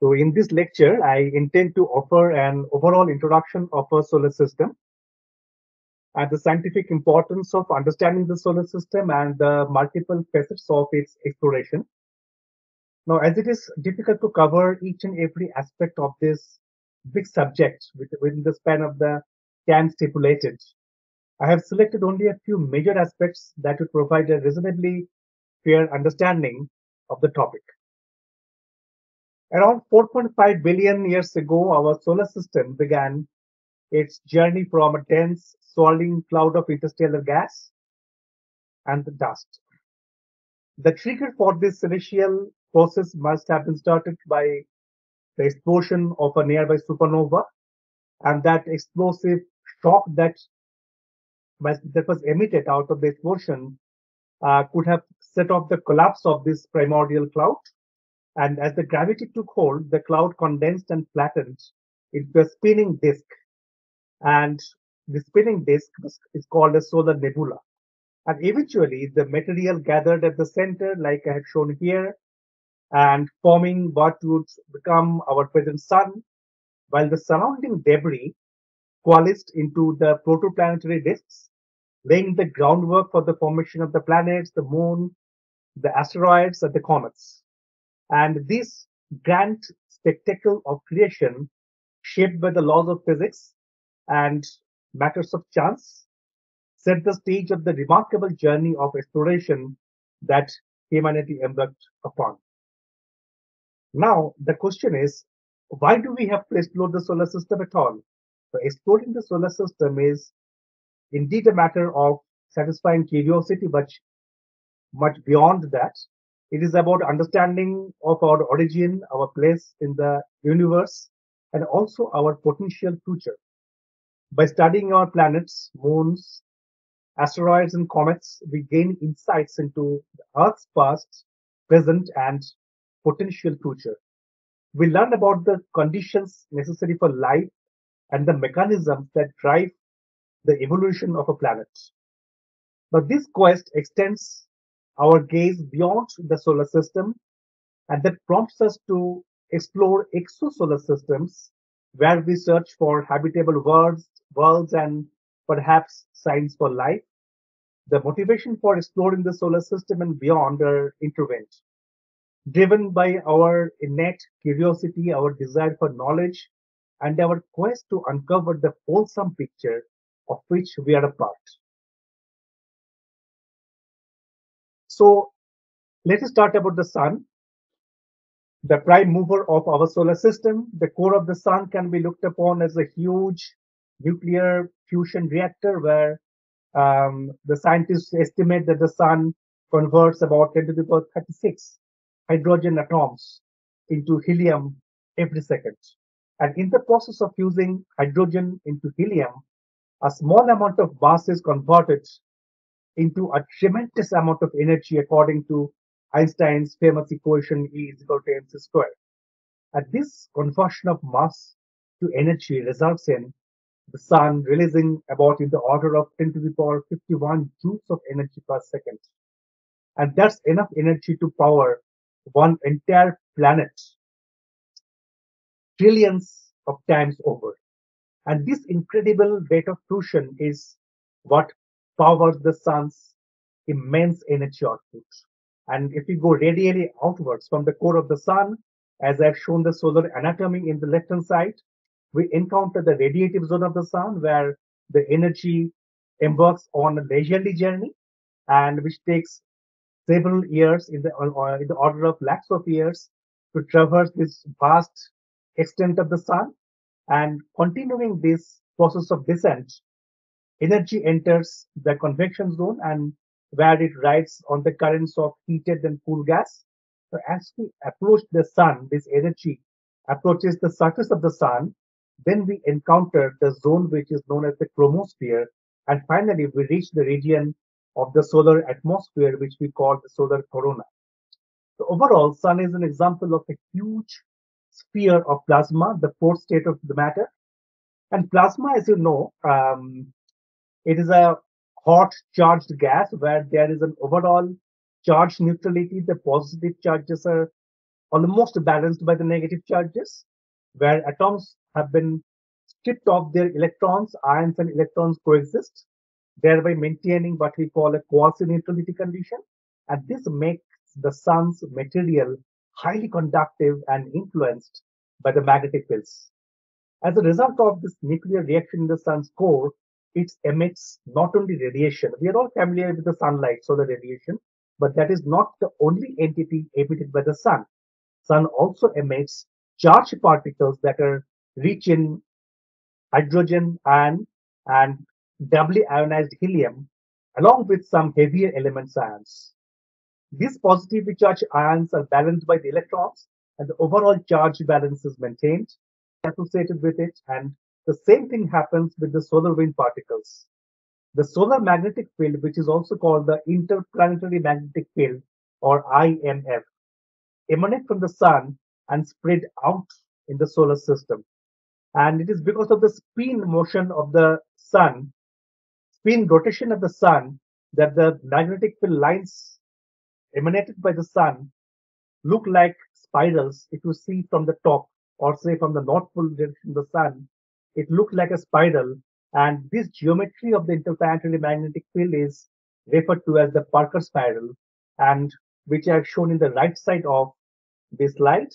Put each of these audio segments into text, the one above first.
So in this lecture, I intend to offer an overall introduction of a solar system and the scientific importance of understanding the solar system and the multiple facets of its exploration. Now, as it is difficult to cover each and every aspect of this big subject within the span of the time stipulated, I have selected only a few major aspects that would provide a reasonably fair understanding of the topic. Around 4.5 billion years ago, our solar system began its journey from a dense, swirling cloud of interstellar gas and dust. The trigger for this celestial process must have been started by the explosion of a nearby supernova, and that explosive shock that was emitted out of the explosion could have set off the collapse of this primordial cloud. And as the gravity took hold, the cloud condensed and flattened into a spinning disk. And the spinning disk is called a solar nebula. And eventually, the material gathered at the center, like I have shown here, and forming what would become our present sun, while the surrounding debris coalesced into the protoplanetary disks, laying the groundwork for the formation of the planets, the moon, the asteroids, and the comets. And this grand spectacle of creation, shaped by the laws of physics and matters of chance, set the stage of the remarkable journey of exploration that humanity embarked upon. Now, the question is, why do we have to explore the solar system at all? So, exploring the solar system is indeed a matter of satisfying curiosity, but much beyond that. It is about understanding of our origin, our place in the universe, and also our potential future. By studying our planets, moons, asteroids, and comets, we gain insights into the Earth's past, present, and potential future. We learn about the conditions necessary for life and the mechanisms that drive the evolution of a planet. But this quest extends our gaze beyond the solar system and that prompts us to explore exosolar systems where we search for habitable worlds and perhaps signs for life. The motivation for exploring the solar system and beyond are intertwined, driven by our innate curiosity, our desire for knowledge, and our quest to uncover the wholesome picture of which we are a part. So let us start about the sun, the prime mover of our solar system. The core of the sun can be looked upon as a huge nuclear fusion reactor where the scientists estimate that the sun converts about 10 to the power 36 hydrogen atoms into helium every second. And in the process of fusing hydrogen into helium, a small amount of mass is converted into a tremendous amount of energy according to Einstein's famous equation E is equal to mc squared. And this conversion of mass to energy results in the sun releasing about in the order of 10 to the power 51 joules of energy per second. And that's enough energy to power one entire planet trillions of times over. And this incredible rate of fusion is what powers the sun's immense energy output. And if we go radially outwards from the core of the sun, as I've shown the solar anatomy in the left hand side, we encounter the radiative zone of the sun where the energy embarks on a leisurely journey and which takes several years in the order of lakhs of years to traverse this vast extent of the sun. And continuing this process of descent, energy enters the convection zone and where it rides on the currents of heated and cool gas. So as we approach the sun, this energy approaches the surface of the sun, then we encounter the zone which is known as the chromosphere, and finally we reach the region of the solar atmosphere, which we call the solar corona. So overall, sun is an example of a huge sphere of plasma, the fourth state of the matter. And plasma, as you know, it is a hot charged gas where there is an overall charge neutrality. The positive charges are almost balanced by the negative charges, where atoms have been stripped of their electrons, ions and electrons coexist, thereby maintaining what we call a quasi-neutrality condition. And this makes the sun's material highly conductive and influenced by the magnetic fields. As a result of this nuclear reaction in the sun's core, it emits not only radiation. We are all familiar with the sunlight, solar radiation, but that is not the only entity emitted by the sun. Sun also emits charged particles that are rich in hydrogen and doubly ionized helium, along with some heavier elements ions. These positively charged ions are balanced by the electrons, and the overall charge balance is maintained associated with it. And the same thing happens with the solar wind particles. The solar magnetic field, which is also called the interplanetary magnetic field or IMF, emanate from the sun and spread out in the solar system. And it is because of the spin motion of the sun, spin rotation of the sun, that the magnetic field lines emanated by the sun look like spirals. If you see from the top, or say from the north pole direction of the sun, it looks like a spiral. And this geometry of the interplanetary magnetic field is referred to as the Parker spiral, and which I have shown in the right side of this slide.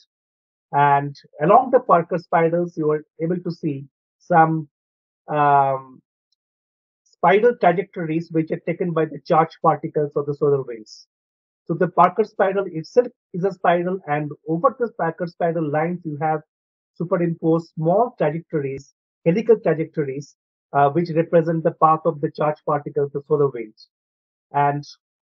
And along the Parker spirals, you are able to see some um, spiral trajectories which are taken by the charged particles of the solar winds. So the Parker spiral itself is a spiral, and over the Parker spiral lines, you have superimposed small trajectories, helical trajectories, which represent the path of the charged particles, the solar winds. And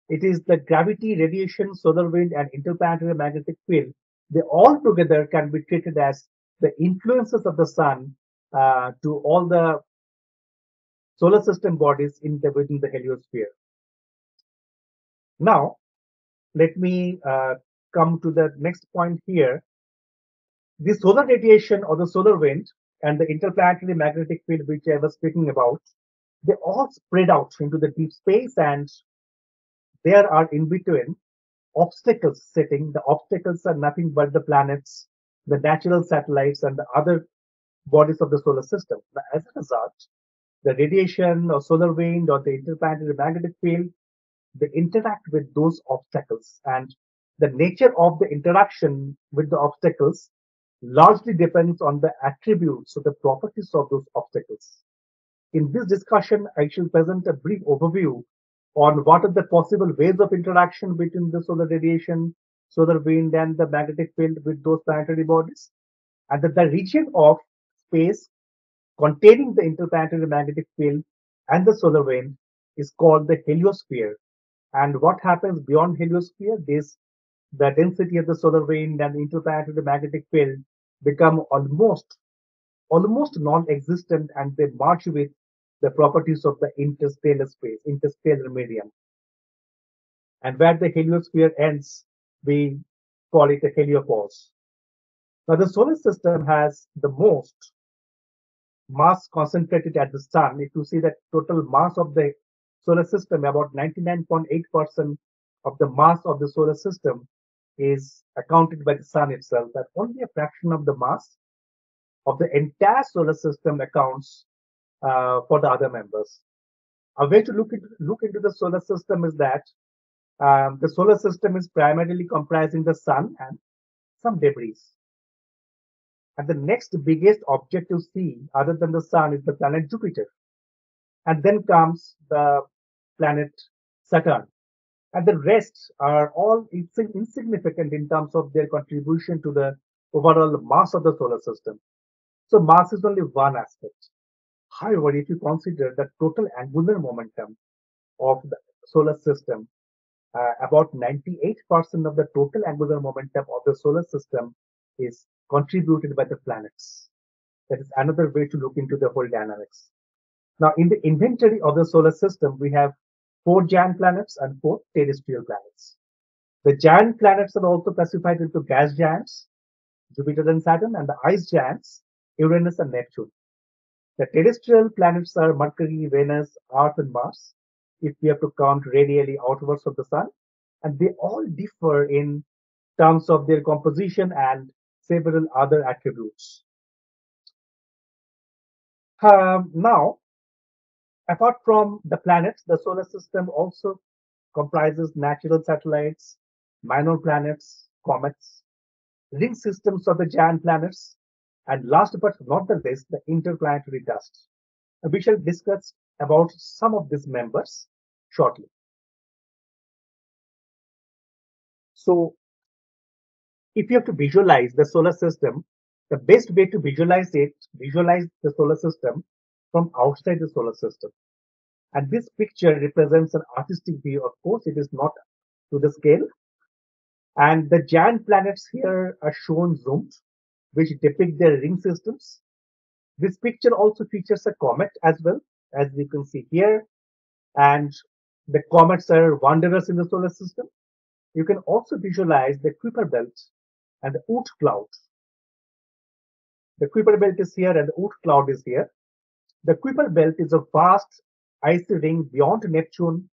it is the gravity, radiation, solar wind, and interplanetary magnetic field. They all together can be treated as the influences of the sun to all the solar system bodies within the heliosphere. Now, let me come to the next point here. The solar radiation or the solar wind and the interplanetary magnetic field, which I was speaking about, they all spread out into the deep space, and there are in between obstacles setting. The obstacles are nothing but the planets, the natural satellites, and the other bodies of the solar system. Now, as a result, the radiation or solar wind or the interplanetary magnetic field, they interact with those obstacles, and the nature of the interaction with the obstacles largely depends on the attributes or the properties of those obstacles. In this discussion, I shall present a brief overview on what are the possible ways of interaction between the solar radiation, solar wind, and the magnetic field with those planetary bodies, and that the region of space containing the interplanetary magnetic field and the solar wind is called the heliosphere. And what happens beyond heliosphere? The density of the solar wind and the interplanetary magnetic field become almost non-existent, and they merge with the properties of the interstellar space, interstellar medium. And where the heliosphere ends, we call it a heliopause. Now, the solar system has the most mass concentrated at the sun. If you see the total mass of the solar system, about 99.8% of the mass of the solar system is accounted by the sun itself, but only a fraction of the mass of the entire solar system accounts for the other members. A way to look into the solar system is that the solar system is primarily comprising the sun and some debris. And the next biggest object to see other than the sun is the planet Jupiter. And then comes the planet Saturn. And the rest are all insignificant in terms of their contribution to the overall mass of the solar system. So mass is only one aspect. However, if you consider the total angular momentum of the solar system, about 98% of the total angular momentum of the solar system is contributed by the planets. That is another way to look into the whole dynamics. Now, in the inventory of the solar system, we have 4 giant planets and 4 terrestrial planets. The giant planets are also classified into gas giants, Jupiter and Saturn, and the ice giants, Uranus and Neptune. The terrestrial planets are Mercury, Venus, Earth, and Mars, if we have to count radially outwards of the sun. And they all differ in terms of their composition and several other attributes. Now, apart from the planets, the solar system also comprises natural satellites, minor planets, comets, ring systems of the giant planets, and last but not the least, the interplanetary dust. We shall discuss about some of these members shortly. So, if you have to visualize the solar system, the best way to visualize the solar system from outside the solar system. And this picture represents an artistic view. Of course, it is not to the scale. And the giant planets here are shown zoomed, which depict their ring systems. This picture also features a comet as well, as you can see here. And the comets are wanderers in the solar system. You can also visualize the Kuiper belt and the Oort cloud. The Kuiper belt is here and the Oort cloud is here. The Kuiper belt is a vast icy ring beyond Neptune,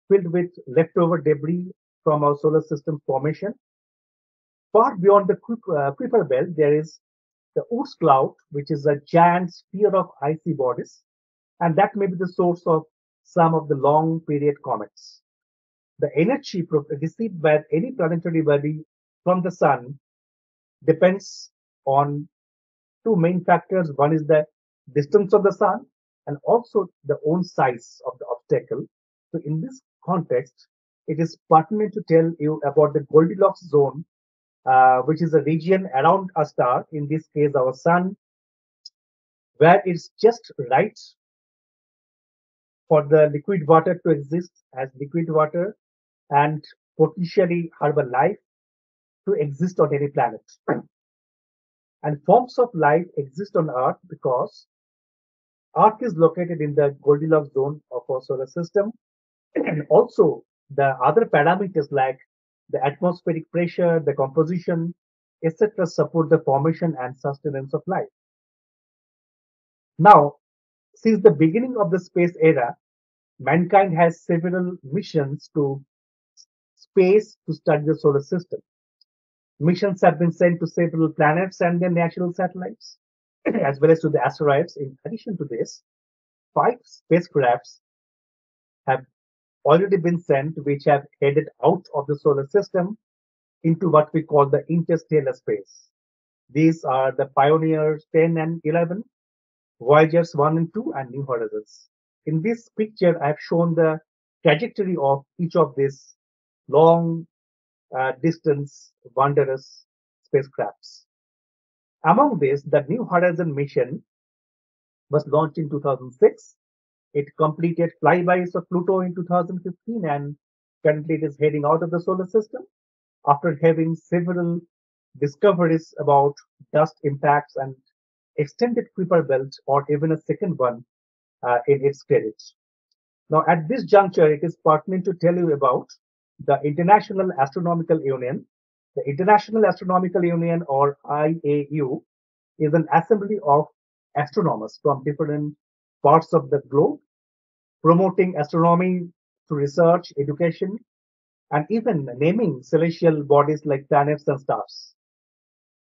filled with leftover debris from our solar system formation. Far beyond the Kuiper belt, there is the Oort cloud, which is a giant sphere of icy bodies, and that may be the source of some of the long period comets. The energy received by any planetary body from the sun depends on two main factors. One is the distance of the sun and also the own size of the obstacle. So in this context, it is pertinent to tell you about the Goldilocks zone, which is a region around a star, in this case our sun, where it's just right for the liquid water to exist as liquid water and potentially harbor life to exist on any planet. And forms of life exist on Earth because Earth is located in the Goldilocks zone of our solar system. And also the other parameters like the atmospheric pressure, the composition, etc. support the formation and sustenance of life. Now, since the beginning of the space era, mankind has several missions to space to study the solar system. Missions have been sent to several planets and their natural satellites, as well as to the asteroids. In addition to this, 5 spacecrafts have already been sent, which have headed out of the solar system into what we call the interstellar space. These are the Pioneers 10 and 11, Voyagers 1 and 2, and New Horizons. In this picture, I have shown the trajectory of each of these long distance wanderers spacecrafts. Among these, the New Horizon mission was launched in 2006. It completed flybys of Pluto in 2015 and currently it is heading out of the solar system after having several discoveries about dust impacts and extended Kuiper belt or even a second one in its credit. Now, at this juncture, it is pertinent to tell you about the International Astronomical Union. The International Astronomical Union, or IAU, is an assembly of astronomers from different parts of the globe, promoting astronomy through research, education, and even naming celestial bodies like planets and stars.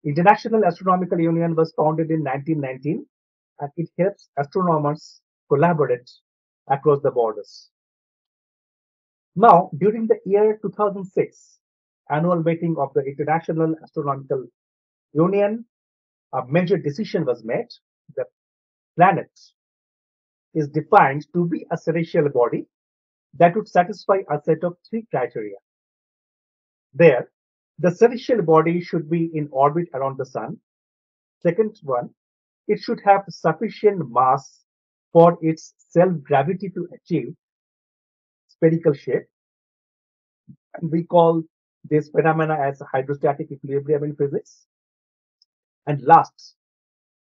International Astronomical Union was founded in 1919 and it helps astronomers collaborate across the borders. Now, during the year 2006 annual meeting of the International Astronomical Union, a major decision was made. The planet is defined to be a celestial body that would satisfy a set of 3 criteria. There, the celestial body should be in orbit around the sun. Second one, it should have sufficient mass for its self-gravity to achieve spherical shape. And we call this phenomena as hydrostatic equilibrium in physics. And last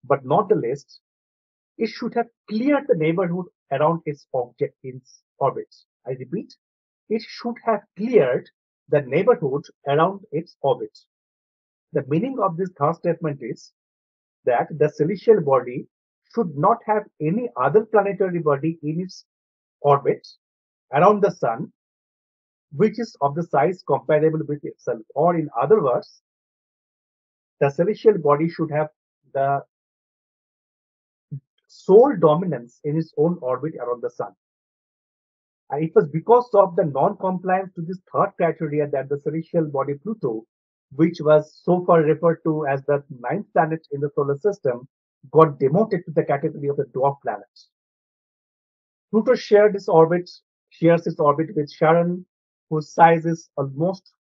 but not the least, it should have cleared the neighborhood around its object in orbit. I repeat, it should have cleared the neighborhood around its orbit. The meaning of this third statement is that the celestial body should not have any other planetary body in its orbit around the sun which is of the size comparable with itself. Or in other words, the celestial body should have the sole dominance in its own orbit around the sun. And it was because of the non-compliance to this third criteria that the celestial body Pluto, which was so far referred to as the ninth planet in the solar system, got demoted to the category of a dwarf planet. Pluto shares its orbit with Charon, whose size is almost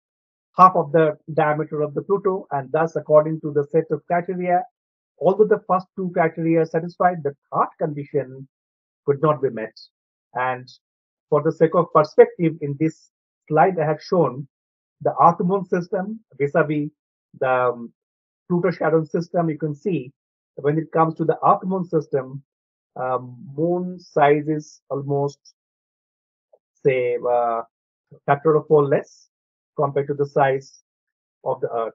half of the diameter of the Pluto, and thus, according to the set of criteria, although the first two criteria are satisfied, the third condition could not be met. And for the sake of perspective, in this slide, I have shown the Earth Moon system vis-a-vis the Pluto Charon system. You can see when it comes to the Earth Moon system, moon size is almost, say, factor of 4 less compared to the size of the Earth,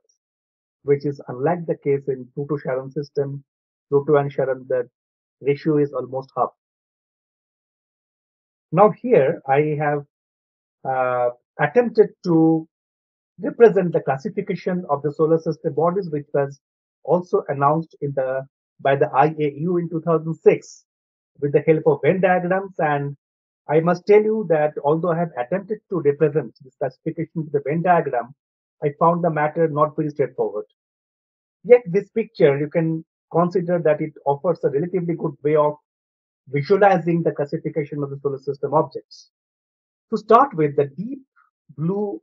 which is unlike the case in Pluto Charon system. Pluto and Charon, the ratio is almost half. Now here I have attempted to represent the classification of the solar system bodies, which was also announced by the IAU in 2006 with the help of Venn diagrams. And I must tell you that although I have attempted to represent this classification with the Venn diagram, I found the matter not very straightforward. Yet this picture, you can consider that it offers a relatively good way of visualizing the classification of the solar system objects. To start with, the deep blue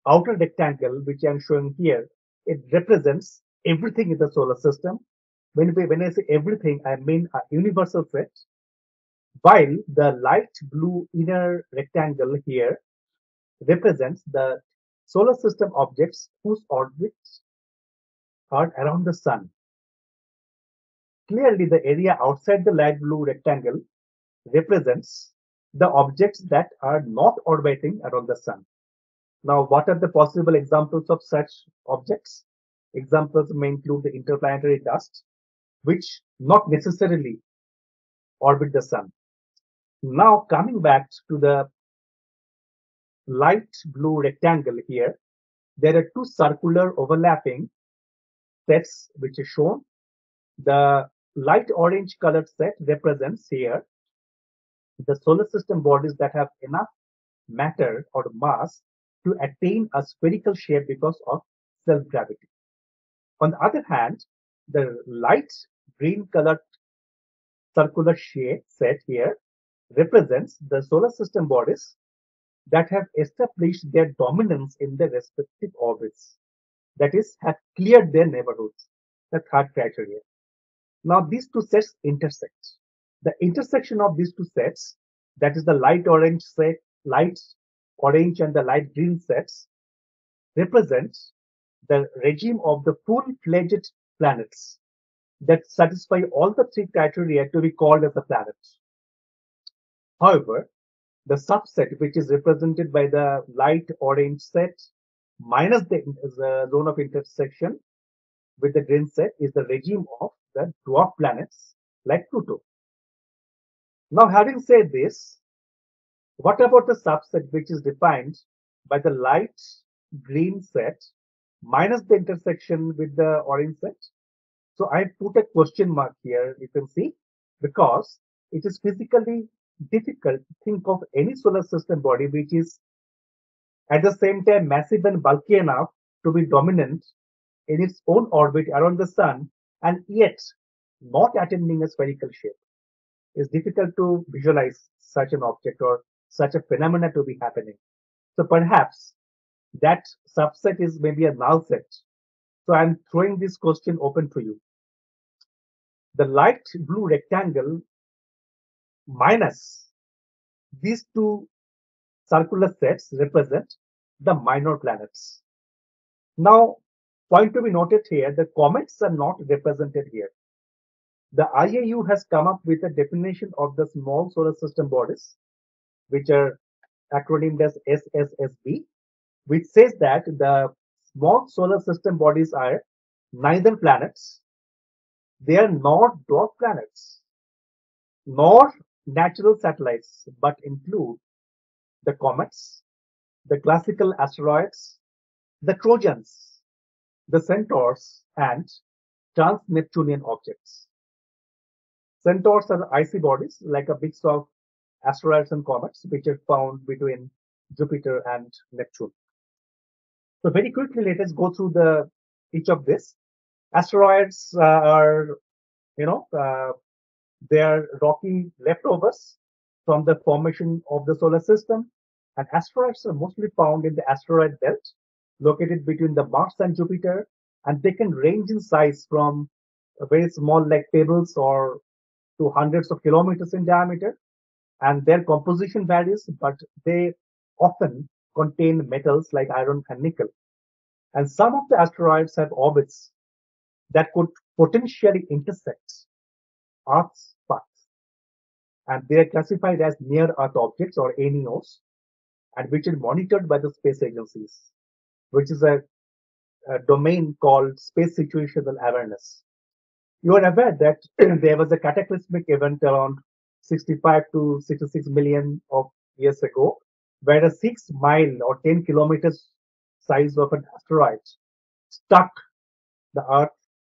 outer rectangle, which I'm showing here, it represents everything in the solar system. When I say everything, I mean a universal set, while the light blue inner rectangle here represents the solar system objects whose orbits are around the sun. Clearly, the area outside the light blue rectangle represents the objects that are not orbiting around the sun. Now, what are the possible examples of such objects? Examples may include the interplanetary dust, which not necessarily orbit the sun. Now, coming back to the light blue rectangle here, there are two circular overlapping sets which are shown. The light orange colored set represents here the solar system bodies that have enough matter or mass to attain a spherical shape because of self-gravity. On the other hand, the light green colored circular shape set here represents the solar system bodies that have established their dominance in their respective orbits, that is, have cleared their neighborhoods, the third criteria. Now, these two sets intersect. The intersection of these two sets, that is the light orange set, light orange and the light green sets, represents the regime of the full-fledged planets that satisfy all the three criteria to be called as a planet. However, the subset, which is represented by the light orange set minus the zone of intersection with the green set, is the regime of the dwarf planets like Pluto. Now, having said this, what about the subset which is defined by the light green set minus the intersection with the orange set? So I put a question mark here, you can see, because it is physically difficult to think of any solar system body which is at the same time massive and bulky enough to be dominant in its own orbit around the sun and yet not attaining a spherical shape. It's difficult to visualize such an object or such a phenomena to be happening. So perhaps that subset is maybe a null set. So I'm throwing this question open to you. The light blue rectangle minus these two circular sets represent the minor planets. Now, point to be noted here, the comets are not represented here. The IAU has come up with a definition of the small solar system bodies, which are acronymed as SSSB, which says that the small solar system bodies are neither planets, they are not dwarf planets, nor natural satellites, but include the comets, the classical asteroids, the Trojans, the Centaurs, and trans-Neptunian objects. Centaurs are icy bodies like a mix of asteroids and comets, which are found between Jupiter and Neptune. So very quickly, let us go through the each of this. Asteroids are, you know, they are rocky leftovers from the formation of the solar system, and asteroids are mostly found in the asteroid belt, located between the Mars and Jupiter, and they can range in size from very small, like pebbles, or to hundreds of kilometers in diameter, and their composition varies, but they often contain metals like iron and nickel. And some of the asteroids have orbits that could potentially intersect Earth's path, and they are classified as near Earth objects or NEOs, and which are monitored by the space agencies, which is a domain called space situational awareness. You are aware that there was a cataclysmic event around 65 to 66 million of years ago, where a 6 mile or 10 kilometers size of an asteroid struck the Earth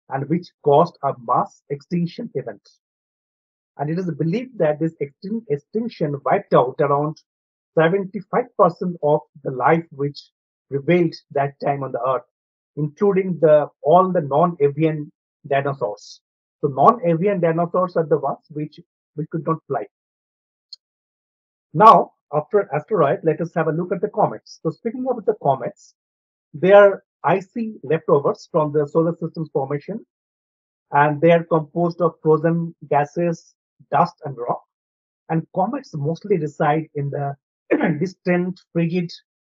and which caused a mass extinction event. And it is believed that this extinction wiped out around 75% of the life which prevailed that time on the Earth, including all the non-avian dinosaurs. So non-avian dinosaurs are the ones which could not fly. Now, after asteroid, let us have a look at the comets. So speaking about the comets, they are icy leftovers from the solar system's formation, and they are composed of frozen gases, dust, and rock. And comets mostly reside in the distant, frigid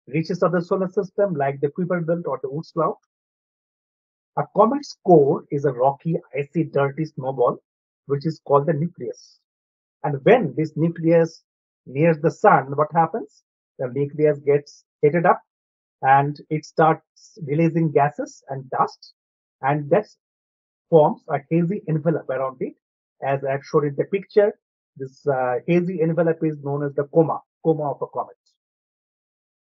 reaches of the solar system, like the Kuiper Belt or the Oort cloud. A comet's core is a rocky, icy, dirty snowball, which is called the nucleus. And when this nucleus nears the sun, what happens? The nucleus gets heated up and it starts releasing gases and dust, and that forms a hazy envelope around it. As I've shown in the picture, this hazy envelope is known as the coma of a comet.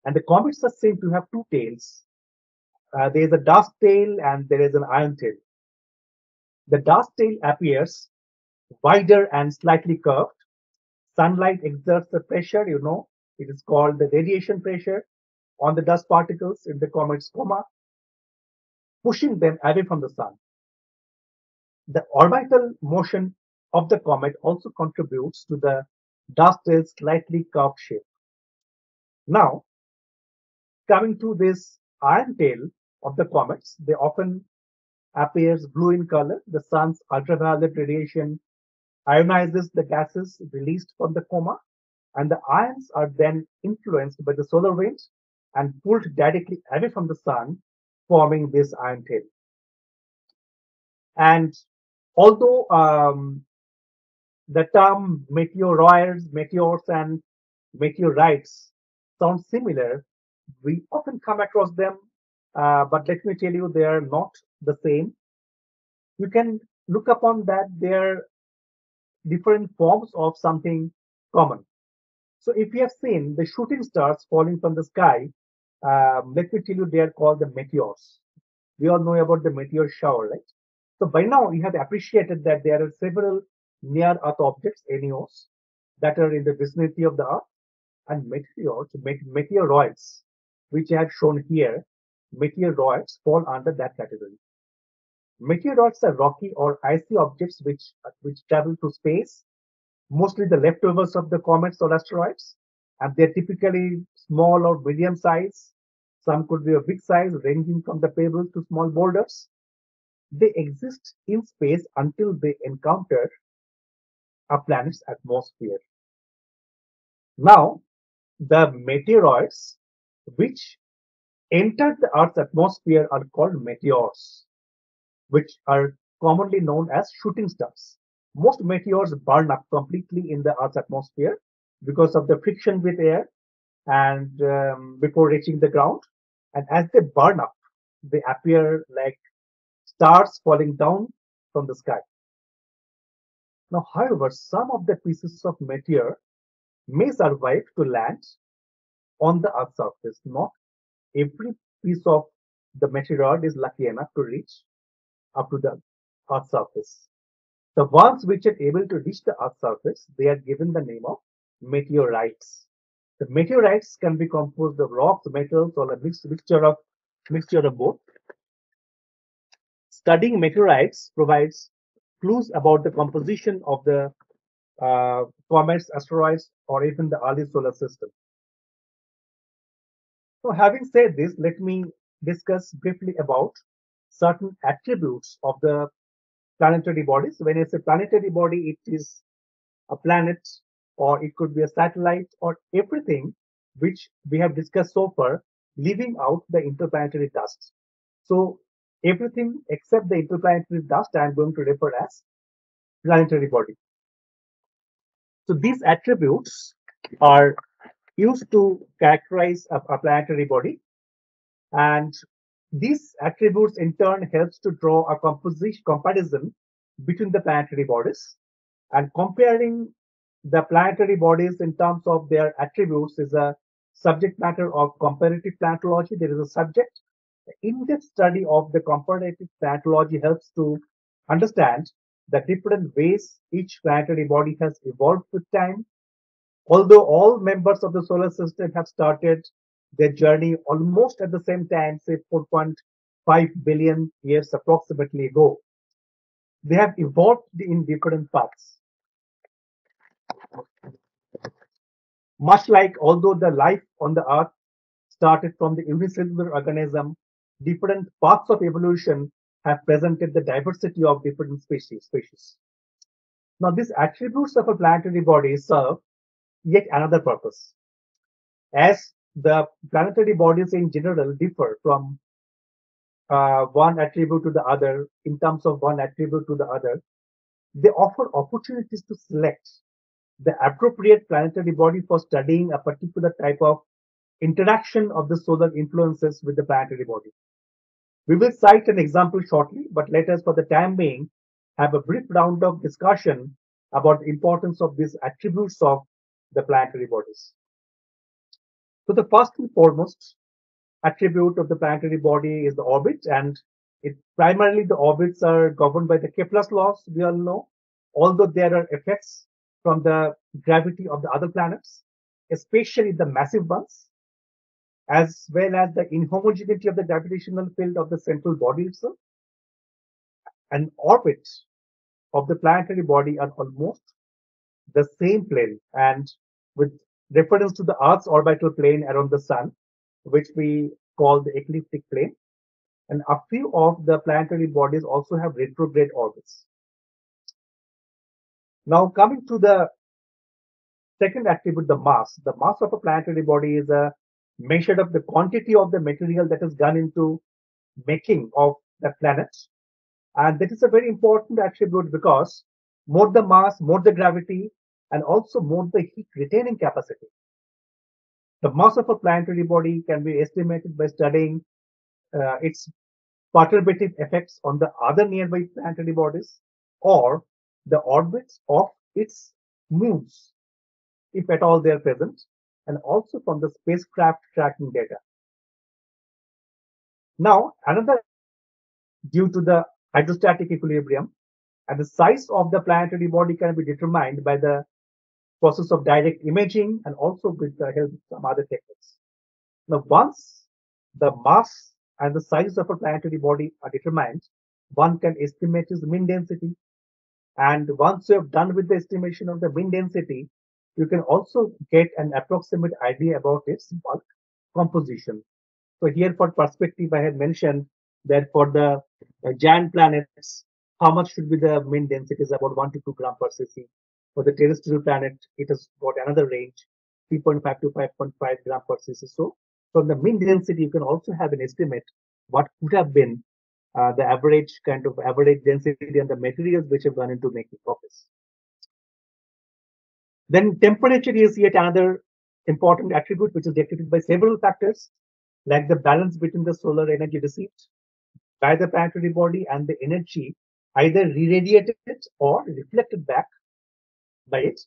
And the comets are said to have two tails. There is a dust tail and there is an iron tail. The dust tail appears wider and slightly curved. Sunlight exerts the pressure, it is called the radiation pressure on the dust particles in the comet's coma, pushing them away from the sun. The orbital motion of the comet also contributes to the dust tail's slightly curved shape. Now, coming to this iron tail of the comets, they often appears blue in color. The sun's ultraviolet radiation ionizes the gases released from the coma, and the ions are then influenced by the solar winds and pulled directly away from the sun, forming this iron tail. And although the term meteors, and meteorites sound similar, we often come across them, but let me tell you, they are not the same. You can look upon that they are different forms of something common. So if you have seen the shooting stars falling from the sky, let me tell you, they are called the meteors. We all know about the meteor shower, right? So by now you have appreciated that there are several near Earth objects, NEOs, that are in the vicinity of the Earth, and meteoroids, which I have shown here. Meteoroids fall under that category. Meteoroids are rocky or icy objects which travel through space, mostly the leftovers of the comets or asteroids, and they're typically small or medium size. Some could be a big size, ranging from the pebbles to small boulders. They exist in space until they encounter a planet's atmosphere. Now, the meteoroids which entered the Earth's atmosphere are called meteors, which are commonly known as shooting stars. Most meteors burn up completely in the Earth's atmosphere because of the friction with air and before reaching the ground. And as they burn up, they appear like stars falling down from the sky. Now, however, some of the pieces of meteor may survive to land on the Earth's surface. Not every piece of the meteoroid is lucky enough to reach up to the Earth's surface. The ones which are able to reach the Earth's surface, they are given the name of meteorites. The meteorites can be composed of rocks, metals, or a mixture of both. Studying meteorites provides clues about the composition of the comets, asteroids, or even the early solar system. So, having said this, let me discuss briefly about certain attributes of the planetary bodies. When I say planetary body, it is a planet, or it could be a satellite, or everything which we have discussed so far, leaving out the interplanetary dust. So, everything except the interplanetary dust, I am going to refer as planetary body. So, these attributes are used to characterize a planetary body, and these attributes in turn helps to draw a comparison between the planetary bodies, and comparing the planetary bodies in terms of their attributes is a subject matter of comparative planetology. There is a subject. The in-depth study of the comparative planetology helps to understand the different ways each planetary body has evolved with time. Although all members of the solar system have started their journey almost at the same time, say 4.5 billion years approximately ago, they have evolved in different paths. Much like although the life on the Earth started from the unicellular organism, different paths of evolution have presented the diversity of different species. Now, these attributes of a planetary body serve yet another purpose. As the planetary bodies in general differ from one attribute to the other, in terms of one attribute to the other, they offer opportunities to select the appropriate planetary body for studying a particular type of interaction of the solar influences with the planetary body. We will cite an example shortly, but let us, for the time being, have a brief round of discussion about the importance of these attributes of the planetary bodies. So, the first and foremost attribute of the planetary body is the orbit, and it primarily the orbits are governed by the Kepler's laws, we all know, although there are effects from the gravity of the other planets, especially the massive ones, as well as the inhomogeneity of the gravitational field of the central body itself. And orbit of the planetary body are almost the same plane, and with reference to the Earth's orbital plane around the Sun, which we call the ecliptic plane. And a few of the planetary bodies also have retrograde orbits. Now, coming to the second attribute, the mass. The mass of a planetary body is a measure of the quantity of the material that has gone into making of the planet. And that is a very important attribute because more the mass, more the gravity, and also more the heat retaining capacity. The mass of a planetary body can be estimated by studying its perturbative effects on the other nearby planetary bodies or the orbits of its moons, if at all they are present, and also from the spacecraft tracking data. Now, another due to the hydrostatic equilibrium, and the size of the planetary body can be determined by the process of direct imaging and also with the help of some other techniques. Now, once the mass and the size of a planetary body are determined, one can estimate its mean density. And once you have done with the estimation of the mean density, you can also get an approximate idea about its bulk composition. So here for perspective, I had mentioned that for the giant planets, how much should be the mean density is about 1 to 2 gram per cc. For the terrestrial planet, it has got another range, 3.5 to 5.5 gram per cc. So from the mean density, you can also have an estimate what could have been the average kind of average density and the materials which have gone into making of this. Then temperature is yet another important attribute which is dictated by several factors like the balance between the solar energy received by the planetary body and the energy either re-radiated or reflected back by it.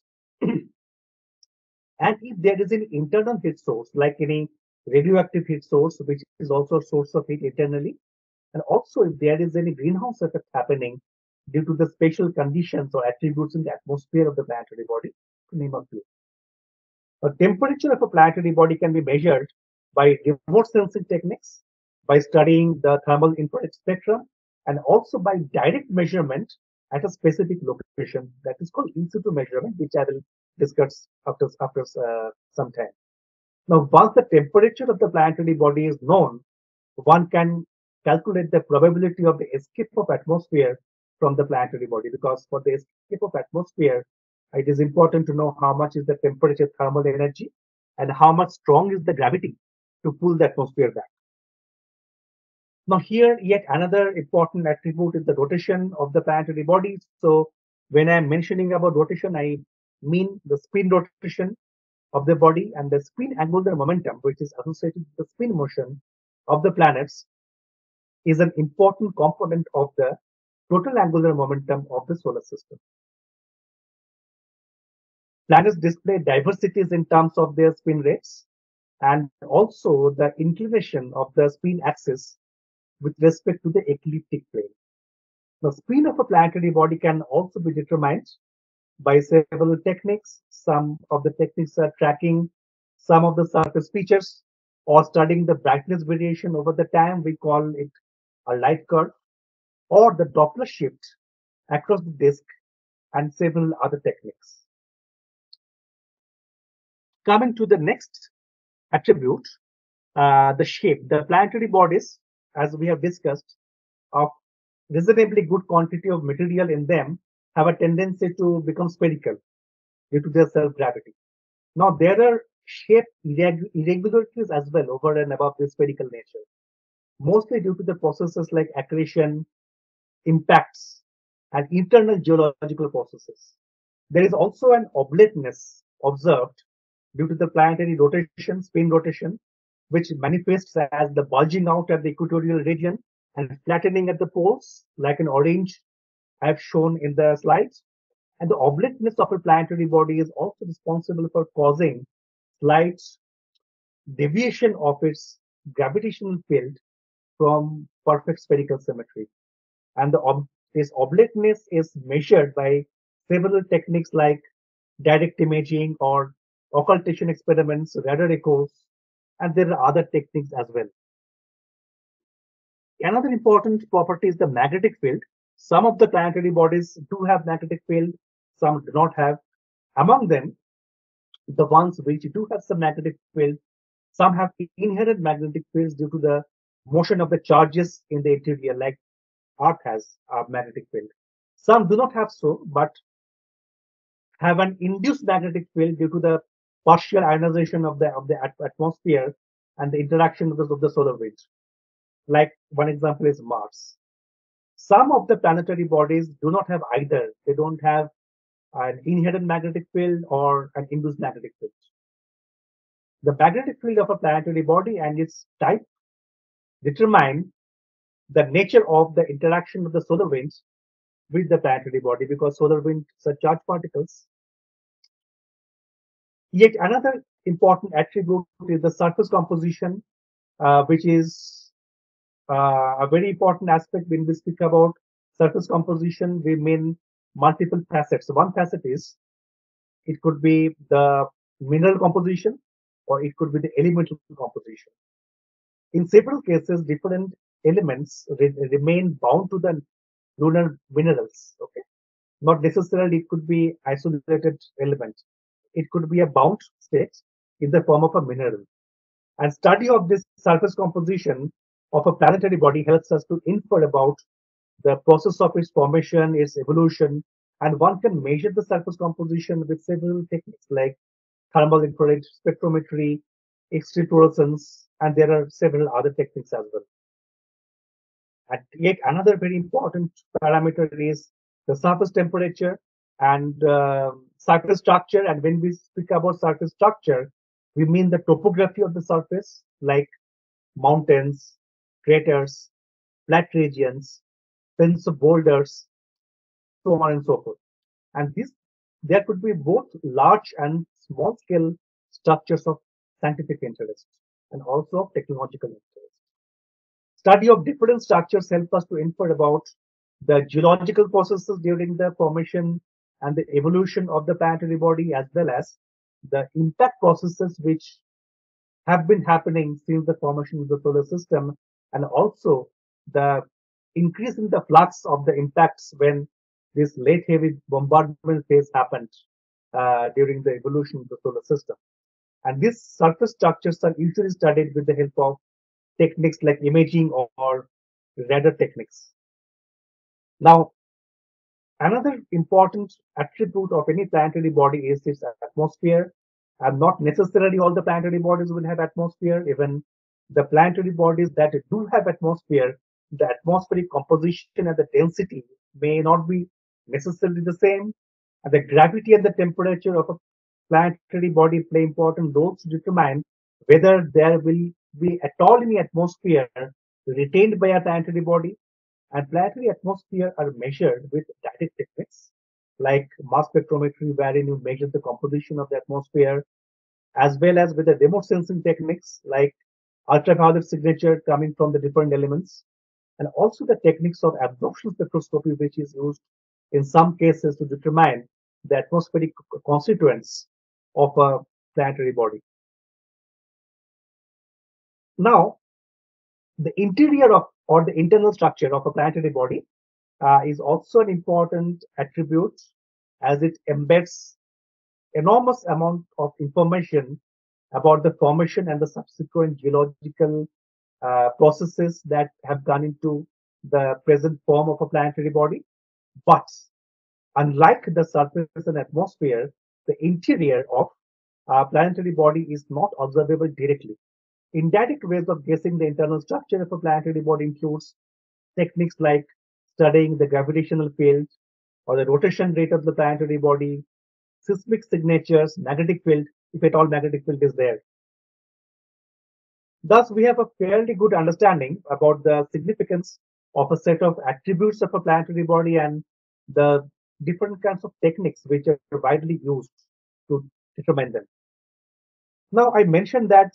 And if there is an internal heat source, like any radioactive heat source, which is also a source of heat internally, and also if there is any greenhouse effect happening due to the special conditions or attributes in the atmosphere of the planetary body, to name a few. The temperature of a planetary body can be measured by remote sensing techniques, by studying the thermal infrared spectrum, and also by direct measurement at a specific location. That is called in situ measurement, which I will discuss after some time. Now, once the temperature of the planetary body is known, one can calculate the probability of the escape of atmosphere from the planetary body, because for the escape of atmosphere, it is important to know how much is the temperature thermal energy and how much strong is the gravity to pull the atmosphere back. Now here, yet another important attribute is the rotation of the planetary body. So when I'm mentioning about rotation, I mean the spin rotation of the body and the spin angular momentum, which is associated with the spin motion of the planets, is an important component of the total angular momentum of the solar system. Planets display diversities in terms of their spin rates and also the inclination of the spin axis with respect to the ecliptic plane. The spin of a planetary body can also be determined by several techniques. Some of the techniques are tracking some of the surface features or studying the brightness variation over the time. We call it a light curve, or the Doppler shift across the disk, and several other techniques. Coming to the next attribute, the shape. The planetary bodies, as we have discussed, of reasonably good quantity of material in them have a tendency to become spherical due to their self-gravity. Now, there are shape irregularities as well over and above the spherical nature, mostly due to the processes like accretion, impacts, and internal geological processes. There is also an oblateness observed due to the planetary rotation, spin rotation, which manifests as the bulging out at the equatorial region and flattening at the poles, like an orange I have shown in the slides. And the oblateness of a planetary body is also responsible for causing slight deviation of its gravitational field from perfect spherical symmetry. And this oblateness is measured by several techniques like direct imaging or occultation experiments, radar echoes, and there are other techniques as well. Another important property is the magnetic field. Some of the planetary bodies do have magnetic field, some do not have. Among them, the ones which do have some magnetic field, some have inherent magnetic fields due to the motion of the charges in the interior, like Earth has a magnetic field. Some do not have so, but have an induced magnetic field due to the partial ionization of the atmosphere and the interaction of the solar wind. Like one example is Mars. Some of the planetary bodies do not have either. They don't have an inherent magnetic field or an induced magnetic field. The magnetic field of a planetary body and its type determine the nature of the interaction of the solar winds with the planetary body, because solar winds are charged particles. Yet another important attribute is the surface composition, which is a very important aspect when we speak about surface composition. We mean multiple facets. One facet is it could be the mineral composition or it could be the elemental composition. In several cases, different elements remain bound to the lunar minerals. Okay, not necessarily it could be isolated element. It could be a bound state in the form of a mineral. And study of this surface composition of a planetary body helps us to infer about the process of its formation, its evolution, and one can measure the surface composition with several techniques like thermal infrared spectrometry, X-ray fluorescence, and there are several other techniques as well. And yet another very important parameter is the surface temperature and surface structure. And when we speak about surface structure, we mean the topography of the surface, like mountains, craters, flat regions, fence of boulders, so on and so forth. And this, there could be both large and small scale structures of scientific interest and also of technological interest. Study of different structures help us to infer about the geological processes during the formation and the evolution of the planetary body, as well as the impact processes which have been happening since the formation of the solar system, and also the increase in the flux of the impacts when this late heavy bombardment phase happened during the evolution of the solar system. And these surface structures are usually studied with the help of techniques like imaging or radar techniques. Now, another important attribute of any planetary body is its atmosphere. And not necessarily all the planetary bodies will have atmosphere. Even the planetary bodies that do have atmosphere, the atmospheric composition and the density may not be necessarily the same. And the gravity and the temperature of a planetary body play important roles to determine whether there will be at all any atmosphere retained by a planetary body. And planetary atmosphere are measured with direct techniques like mass spectrometry, wherein you measure the composition of the atmosphere, as well as with the remote sensing techniques like ultraviolet signature coming from the different elements, and also the techniques of absorption spectroscopy, which is used in some cases to determine the atmospheric constituents of a planetary body. Now, the interior of or the internal structure of a planetary body is also an important attribute as it embeds enormous amount of information about the formation and the subsequent geological processes that have gone into the present form of a planetary body. But unlike the surface and atmosphere, the interior of a planetary body is not observable directly. Indirect ways of guessing the internal structure of a planetary body includes techniques like studying the gravitational field or the rotation rate of the planetary body, seismic signatures, magnetic field, if at all magnetic field is there. Thus, we have a fairly good understanding about the significance of a set of attributes of a planetary body and the different kinds of techniques which are widely used to determine them. Now, I mentioned that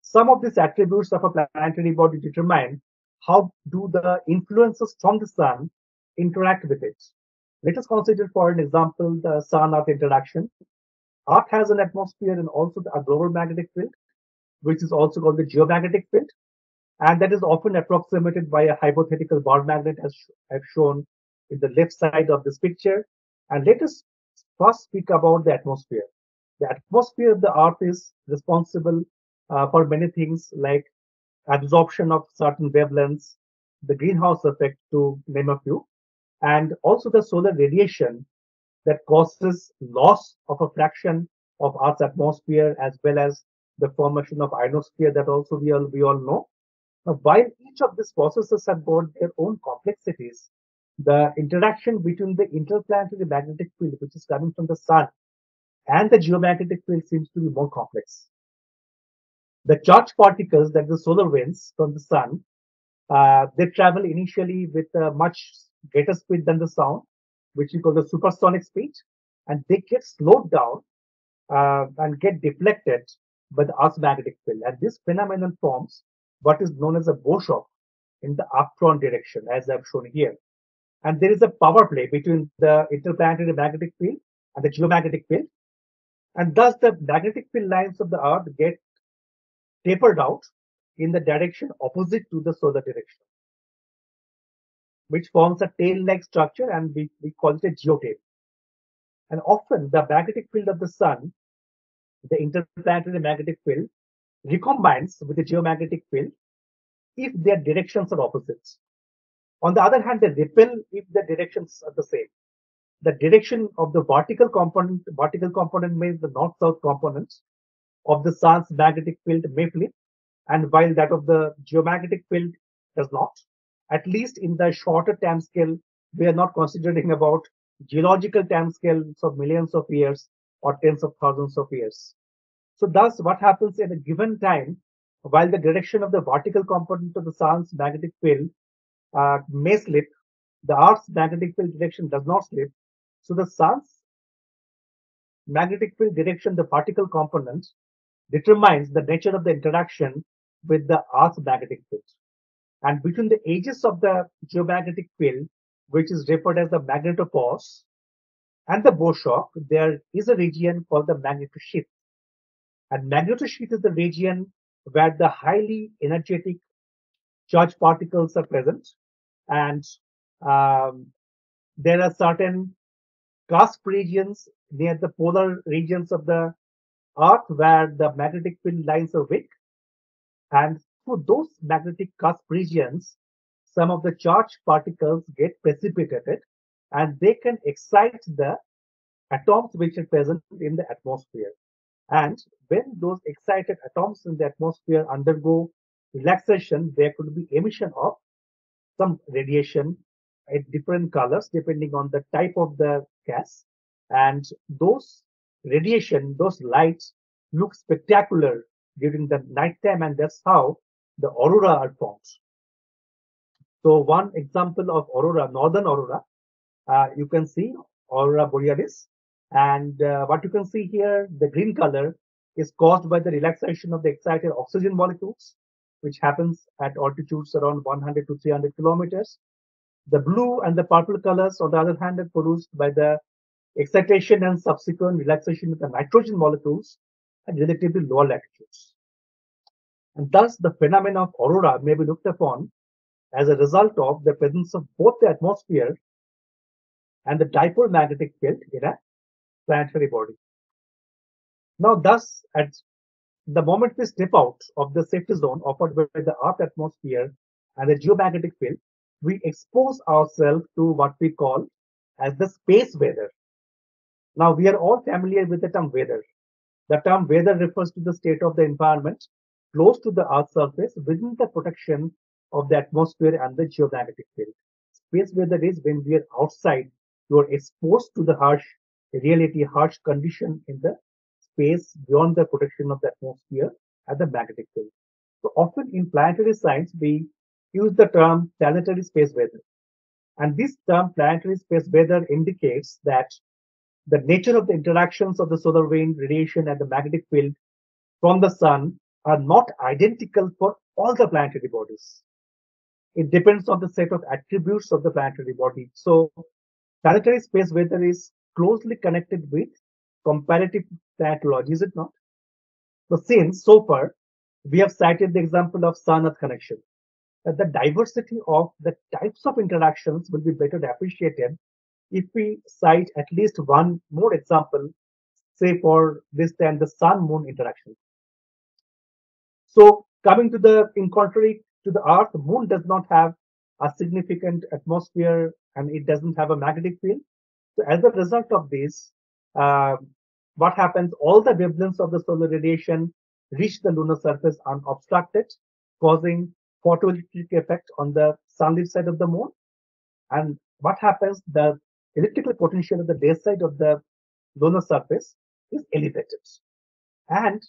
some of these attributes of a planetary body determine how do the influences from the sun interact with it. Let us consider, for an example, the sun-earth interaction. Earth has an atmosphere and also a global magnetic field, which is also called the geomagnetic field, and that is often approximated by a hypothetical bar magnet, as I've shown in the left side of this picture. And let us first speak about the atmosphere. The atmosphere of the Earth is responsible for many things like absorption of certain wavelengths, the greenhouse effect, to name a few, and also the solar radiation that causes loss of a fraction of Earth's atmosphere, as well as the formation of ionosphere that also we all know. Now, while each of these processes have got their own complexities, the interaction between the interplanetary magnetic field, which is coming from the sun, and the geomagnetic field seems to be more complex. The charged particles, that the solar winds from the sun, they travel initially with a much greater speed than the sound, which we call the supersonic speed, and they get slowed down and get deflected by the Earth's magnetic field. And this phenomenon forms what is known as a bow shock in the updrawn direction, as I've shown here. And there is a power play between the interplanetary magnetic field and the geomagnetic field. And thus the magnetic field lines of the Earth get tapered out in the direction opposite to the solar direction, which forms a tail-like structure, and we call it a geotail. And often the magnetic field of the sun, the interplanetary magnetic field, recombines with the geomagnetic field if their directions are opposite. On the other hand, they repel if the directions are the same. The direction of the vertical component means the north-south component of the sun's magnetic field may flip, and while that of the geomagnetic field does not. At least in the shorter time scale, we are not considering about geological time scales of millions of years or tens of thousands of years. So thus, what happens at a given time, while the direction of the vertical component of the sun's magnetic field may slip, the Earth's magnetic field direction does not slip. So the sun's magnetic field direction, the particle component, determines the nature of the interaction with the Earth's magnetic field. And between the edges of the geomagnetic field, which is referred as the magnetopause, and the bow shock, there is a region called the magnetosheath. And magnetosheath is the region where the highly energetic charged particles are present. And um, there are certain cusp regions near the polar regions of the Earth where the magnetic field lines are weak. And through those magnetic cusp regions, some of the charged particles get precipitated and they can excite the atoms which are present in the atmosphere. And when those excited atoms in the atmosphere undergo relaxation, there could be emission of some radiation at different colors depending on the type of the gas. And those radiation, those lights look spectacular during the nighttime, and that's how the aurora are formed. So one example of aurora, northern aurora, you can see aurora borealis. And what you can see here, the green color is caused by the relaxation of the excited oxygen molecules, which happens at altitudes around 100 to 300 kilometers. The blue and the purple colors, on the other hand, are produced by the excitation and subsequent relaxation of the nitrogen molecules at relatively lower latitudes. And thus, the phenomena of aurora may be looked upon as a result of the presence of both the atmosphere and the dipole magnetic field in a planetary body. Now, thus, at the moment we step out of the safety zone offered by the Earth atmosphere and the geomagnetic field, we expose ourselves to what we call as the space weather. Now, we are all familiar with the term weather. The term weather refers to the state of the environment close to the Earth's surface within the protection of the atmosphere and the geomagnetic field. Space weather is when we are outside, you are exposed to the harsh reality, harsh condition in the space beyond the protection of the atmosphere and the magnetic field. So often in planetary science, we use the term planetary space weather. And this term planetary space weather indicates that the nature of the interactions of the solar wind, radiation, and the magnetic field from the sun are not identical for all the planetary bodies. It depends on the set of attributes of the planetary body. So planetary space weather is closely connected with comparative planetology, is it not? So since so far we have cited the example of Sun-Earth connection, that the diversity of the types of interactions will be better appreciated if we cite at least one more example, say for this time the Sun-Moon interaction. So coming to the, in contrary to the Earth, the Moon does not have a significant atmosphere and it doesn't have a magnetic field. So as a result of this, uh, what happens? All the wavelengths of the solar radiation reach the lunar surface unobstructed, causing photoelectric effect on the sunlit side of the moon. And what happens? The electrical potential of the day side of the lunar surface is elevated. And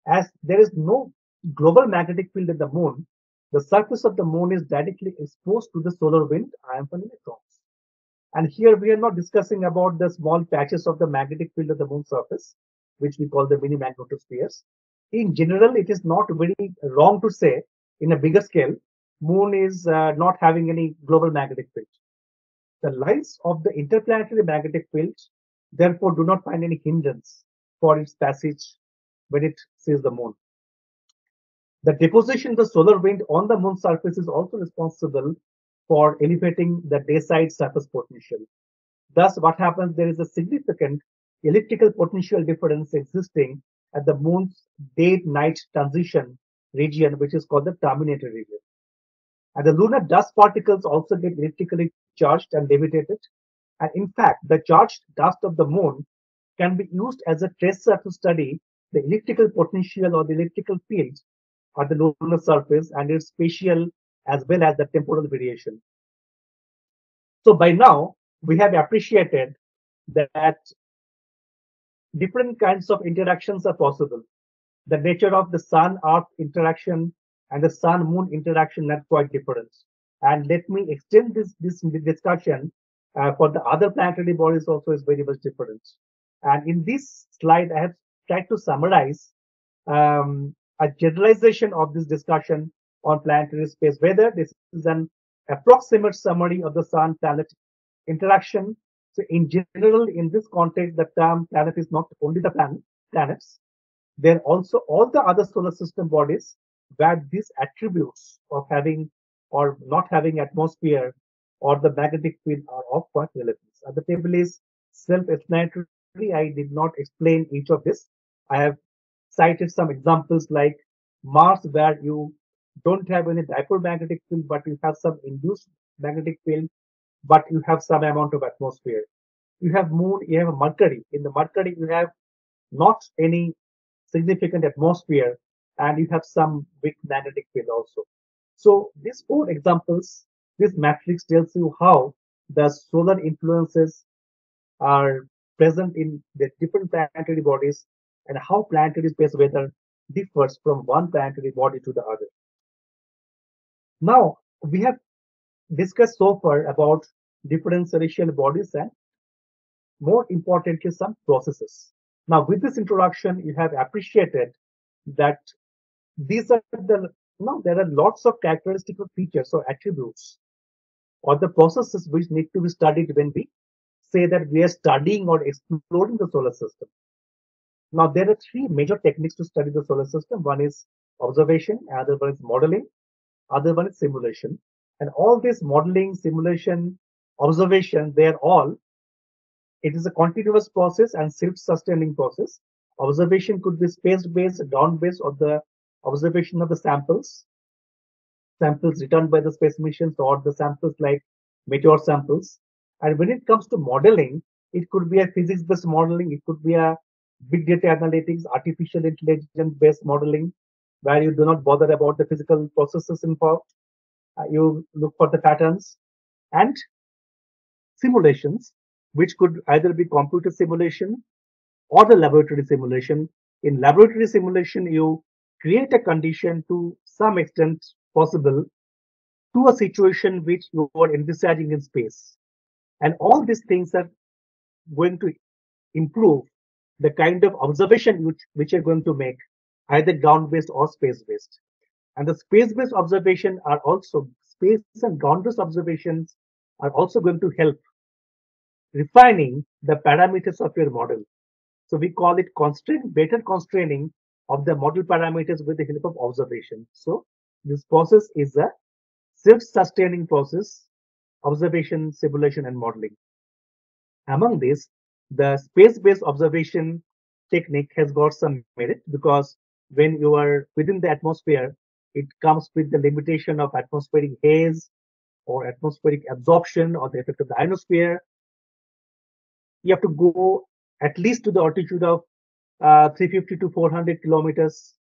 as there is no global magnetic field in the moon, the surface of the moon is directly exposed to the solar wind, ions, and electrons. And here we are not discussing about the small patches of the magnetic field of the moon surface, which we call the mini magnetospheres. In general, it is not very wrong to say in a bigger scale, moon is not having any global magnetic field. The lines of the interplanetary magnetic field therefore do not find any hindrance for its passage when it sees the moon. The deposition of the solar wind on the moon's surface is also responsible for elevating the day-side surface potential. Thus, what happens? There is a significant electrical potential difference existing at the moon's day-night transition region, which is called the terminator region. And the lunar dust particles also get electrically charged and levitated. And in fact, the charged dust of the moon can be used as a tracer to study the electrical potential or the electrical field at the lunar surface and its spatial as well as the temporal variation. So by now, we have appreciated that different kinds of interactions are possible. The nature of the sun-earth interaction and the sun-moon interaction are quite different. And let me extend this discussion for the other planetary bodies also is very much different. And in this slide, I have tried to summarize a generalization of this discussion on planetary space weather. This is an approximate summary of the Sun-planet interaction. So in general, in this context, the term planet is not only the planets. There are also all the other solar system bodies where these attributes of having or not having atmosphere or the magnetic field are of what relevance. And the table is self-explanatory. I did not explain each of this. I have cited some examples like Mars, where you don't have any dipole magnetic field, but you have some induced magnetic field, but you have some amount of atmosphere. You have Moon, you have Mercury. In the Mercury, you have not any significant atmosphere, and you have some weak magnetic field also. So these four examples, this matrix tells you how the solar influences are present in the different planetary bodies and how planetary space weather differs from one planetary body to the other. Now, we have discussed so far about different celestial bodies and more importantly, some processes. Now, with this introduction, you have appreciated that these are the now there are lots of characteristic of features or attributes or the processes which need to be studied when we say that we are studying or exploring the solar system. Now, there are three major techniques to study the solar system. One is observation, other one is modeling, other one is simulation. And all this modeling, simulation, observation, they are all, it is a continuous process and self-sustaining process. Observation could be space-based, ground-based, or the observation of the samples returned by the space missions, or the samples like meteor samples. And when it comes to modeling, it could be a physics-based modeling, it could be a big data analytics, artificial intelligence-based modeling, where you do not bother about the physical processes involved. You look for the patterns and simulations, which could either be computer simulation or the laboratory simulation. In laboratory simulation, you create a condition to some extent possible to a situation which you are envisaging in space. And all these things are going to improve the kind of observation which you're going to make, either ground-based or space-based. And the space-based observation are also, space and ground-based observations are also going to help refining the parameters of your model. So we call it better constraining of the model parameters with the help of observation. So this process is a self-sustaining process, observation, simulation, and modeling. Among these, the space-based observation technique has got some merit because when you are within the atmosphere, it comes with the limitation of atmospheric haze or atmospheric absorption or the effect of the ionosphere. You have to go at least to the altitude of 350 to 400 kilometers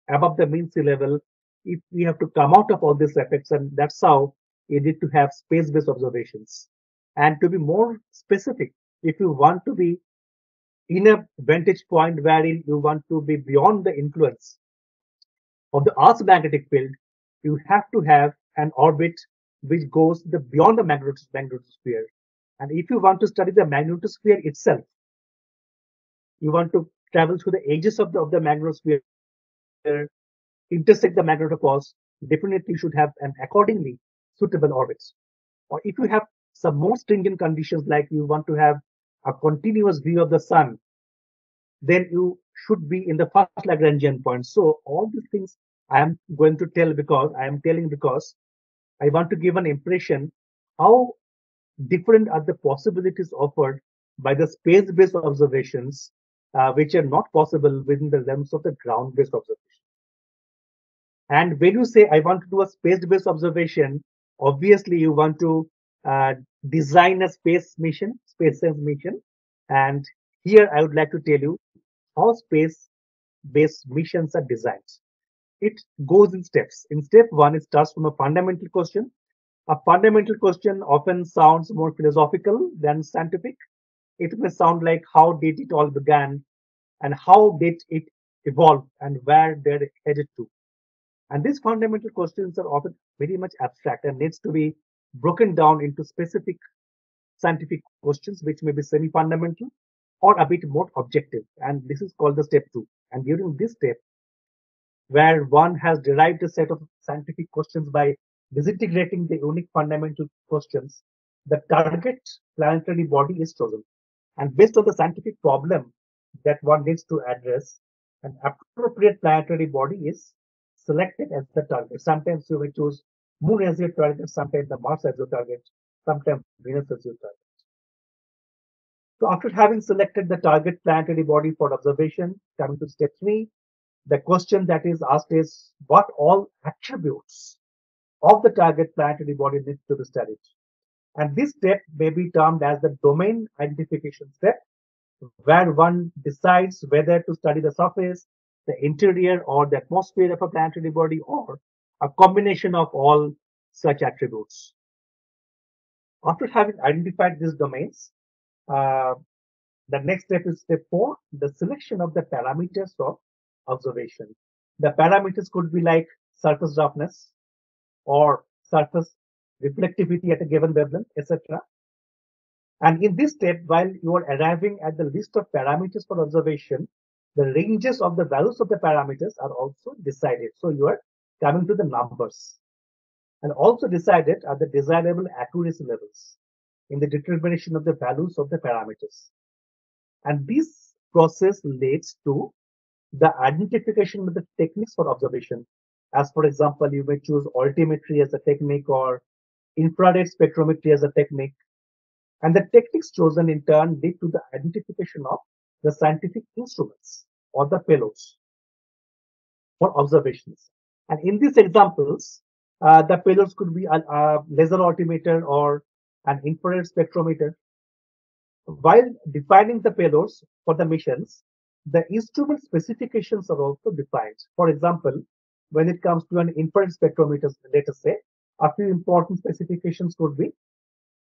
above the mean sea level if we have to come out of all these effects, and that's how you need to have space-based observations. And to be more specific, if you want to be in a vantage point wherein you want to be beyond the influence of the Earth's magnetic field, you have to have an orbit which goes beyond the magnetosphere. And if you want to study the magnetosphere itself, you want to travel through the edges of the magnetosphere, intersect the magnetopause, definitely you should have an accordingly suitable orbits. Or if you have some more stringent conditions, like you want to have a continuous view of the sun, then you should be in the first Lagrangian point. So all these things I am going to tell because I am telling because I want to give an impression how different are the possibilities offered by the space-based observations, which are not possible within the realms of the ground-based observation. And when you say I want to do a space-based observation, obviously you want to design a space sense mission. And here I would like to tell you how space-based missions are designed. It goes in steps. In step one, it starts from a fundamental question. A fundamental question often sounds more philosophical than scientific. It may sound like how did it all began and how did it evolve and where did it headed to. And these fundamental questions are often very much abstract and needs to be broken down into specific scientific questions, which may be semi-fundamental or a bit more objective. And this is called the step 2. And during this step, where one has derived a set of scientific questions by disintegrating the unique fundamental questions, the target planetary body is chosen. And based on the scientific problem that one needs to address, an appropriate planetary body is selected as the target. Sometimes you may choose Moon as your target, sometimes the Mars as your target, sometimes Venus as your target. So after having selected the target planetary body for observation, coming to step 3, the question that is asked is what all attributes of the target planetary body need to be studied. And this step may be termed as the domain identification step, where one decides whether to study the surface, the interior, or the atmosphere of a planetary body, or a combination of all such attributes. After having identified these domains, uh, the next step is step 4, the selection of the parameters of observation. The parameters could be like surface roughness or surface reflectivity at a given wavelength, etc. And in this step, while you are arriving at the list of parameters for observation, the ranges of the values of the parameters are also decided. So you are coming to the numbers and also decided at the desirable accuracy levels in the determination of the values of the parameters. And this process leads to the identification of the techniques for observation. As for example, you may choose altimetry as a technique or infrared spectrometry as a technique. And the techniques chosen in turn lead to the identification of the scientific instruments or the payloads for observations. And in these examples, the payloads could be a laser altimeter or an infrared spectrometer. While defining the payloads for the missions, the instrument specifications are also defined. For example, when it comes to an infrared spectrometer, let us say, a few important specifications could be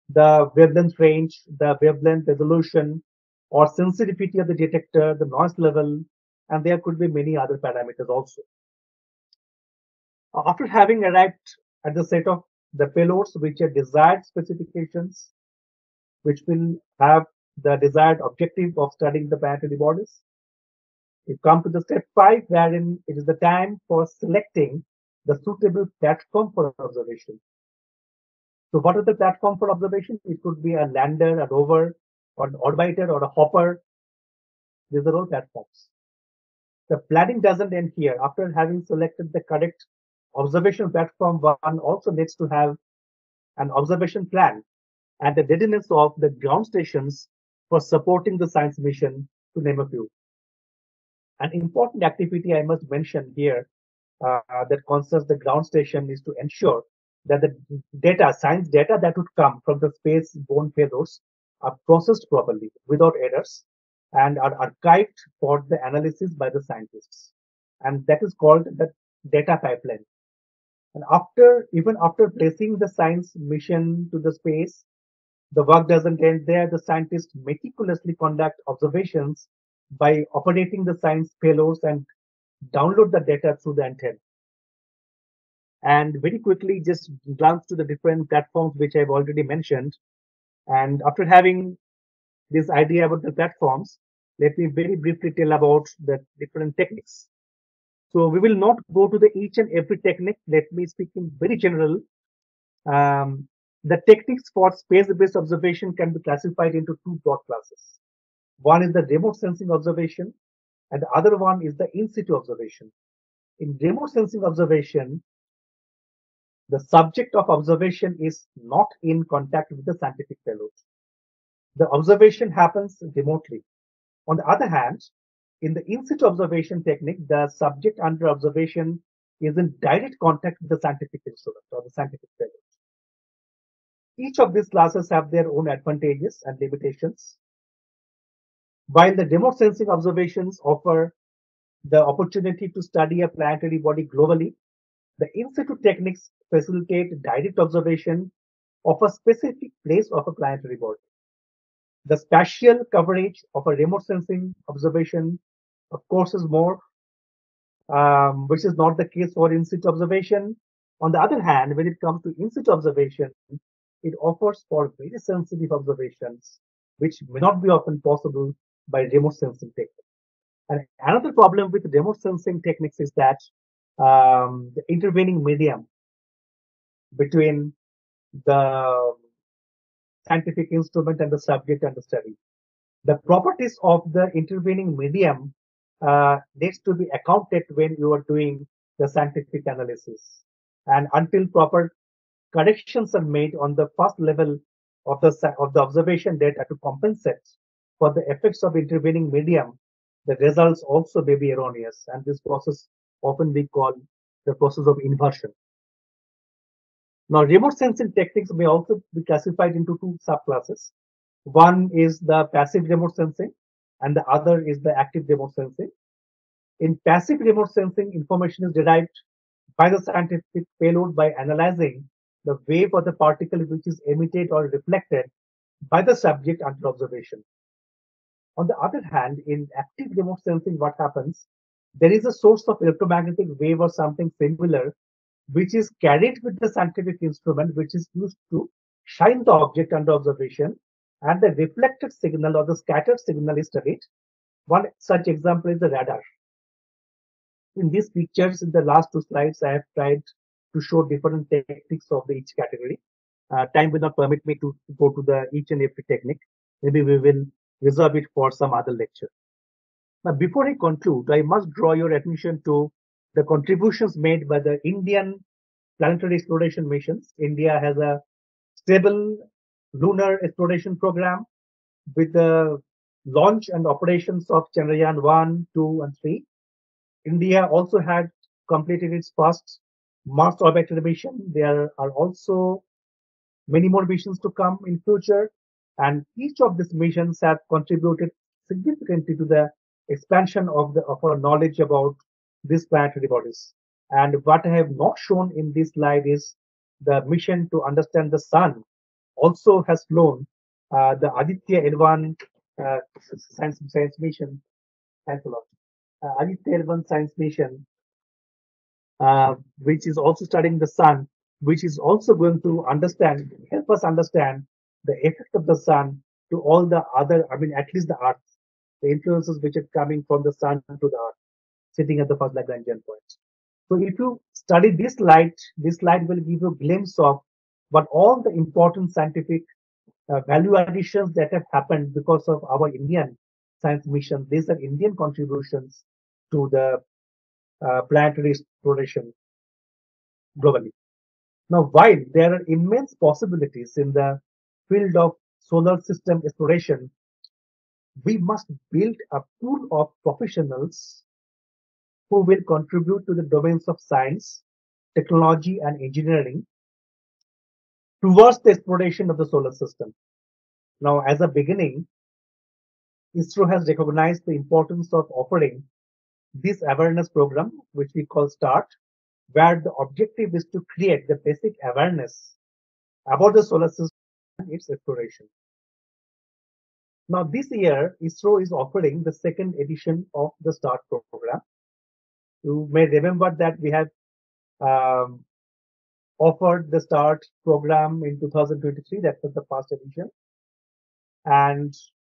the wavelength range, the wavelength resolution, or sensitivity of the detector, the noise level, and there could be many other parameters also. After having arrived at the set of the payloads which are desired specifications, which will have the desired objective of studying the planetary bodies, we come to the step 5, wherein it is the time for selecting the suitable platform for observation. So what is the platform for observation? It could be a lander, a rover, or an orbiter, or a hopper. These are all platforms. The planning doesn't end here. After having selected the correct observation platform, one also needs to have an observation plan and the readiness of the ground stations for supporting the science mission, to name a few. An important activity I must mention here that concerns the ground station is to ensure that the data, science data that would come from the space-borne payloads are processed properly without errors and are archived for the analysis by the scientists. And that is called the data pipeline. And even after placing the science mission to the space, the work doesn't end there. The scientists meticulously conduct observations by operating the science payloads and download the data through the antenna. And very quickly, just glance to the different platforms which I've already mentioned. And after having this idea about the platforms, let me very briefly tell about the different techniques. So we will not go to the each and every technique. Let me speak in very general. Um, the techniques for space-based observation can be classified into two broad classes. One is the remote sensing observation, and the other one is the in situ observation. In remote sensing observation, the subject of observation is not in contact with the scientific payload. The observation happens remotely. On the other hand, in the in situ observation technique, the subject under observation is in direct contact with the scientific instrument or the scientific payload. Each of these classes have their own advantages and limitations. While the remote sensing observations offer the opportunity to study a planetary body globally, the in situ techniques facilitate direct observation of a specific place of a planetary body. The spatial coverage of a remote sensing observation, of course, is more, which is not the case for in situ observation. On the other hand, when it comes to in situ observation, it offers for very sensitive observations, which may not be often possible by remote sensing techniques. And another problem with remote sensing techniques is that the intervening medium between the scientific instrument and the subject and the study. The properties of the intervening medium needs to be accounted when you are doing the scientific analysis. And until proper corrections are made on the first level of the observation data to compensate for the effects of intervening medium, the results also may be erroneous. And this process often we call the process of inversion. Now, remote sensing techniques may also be classified into two subclasses. One is the passive remote sensing, and the other is the active remote sensing. In passive remote sensing, information is derived by the scientific payload by analyzing the wave of the particle which is emitted or reflected by the subject under observation. On the other hand, in active remote sensing, what happens? There is a source of electromagnetic wave or something similar which is carried with the scientific instrument, which is used to shine the object under observation, and the reflected signal or the scattered signal is studied. One such example is the radar. In these pictures, in the last two slides, I have tried to show different techniques of each category. Time will not permit me to go to the each and every technique. Maybe we will reserve it for some other lecture. Now, before I conclude, I must draw your attention to the contributions made by the Indian planetary exploration missions. India has a stable lunar exploration program with the launch and operations of Chandrayaan 1, 2, and 3. India also had completed its first Mars orbiter mission. There are also many more missions to come in future, and each of these missions have contributed significantly to the expansion of our knowledge about these planetary bodies. And what I have not shown in this slide is the mission to understand the sun also has flown the Aditya L1 science mission. Thanks a lot. Aditya L1 science mission, which is also studying the sun, which is also going to help us understand the effect of the sun to all the other, at least the Earth, the influences which are coming from the sun to the Earth, sitting at the first Lagrangian point. So if you study this slide will give you a glimpse of what all the important scientific value additions that have happened because of our Indian science mission. These are Indian contributions to the planetary exploration globally. Now, while there are immense possibilities in the field of solar system exploration, we must build a pool of professionals who will contribute to the domains of science, technology, and engineering towards the exploration of the solar system. Now, as a beginning, ISRO has recognized the importance of offering this awareness program, which we call START, where the objective is to create the basic awareness about the solar system and its exploration. Now, this year, ISRO is offering the second edition of the START program. You may remember that we have offered the START program in 2023. That was the first edition. And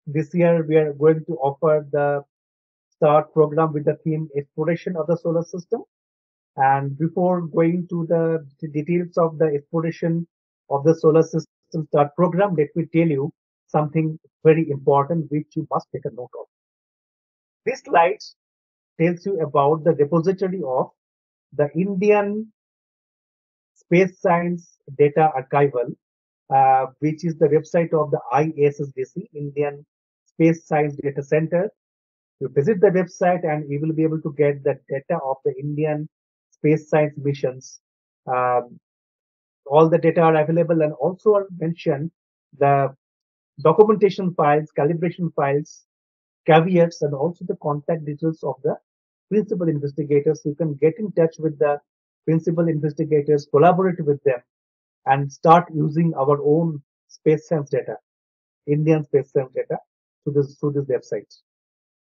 this year, we are going to offer the START program with the theme Exploration of the Solar System. And before going to the details of the exploration of the solar system START program, let me tell you something very important which you must take a note of. This slide tells you about the repository of the Indian Space Science Data Archival, which is the website of the ISSDC, Indian Space Science Data Center. You visit the website and you will be able to get the data of the Indian space science missions. All the data are available, and also are mentioned the documentation files, calibration files, caveats, and also the contact details of the principal investigators. You can get in touch with the principal investigators, collaborate with them, and start using our own space science data, Indian space science data, through this website.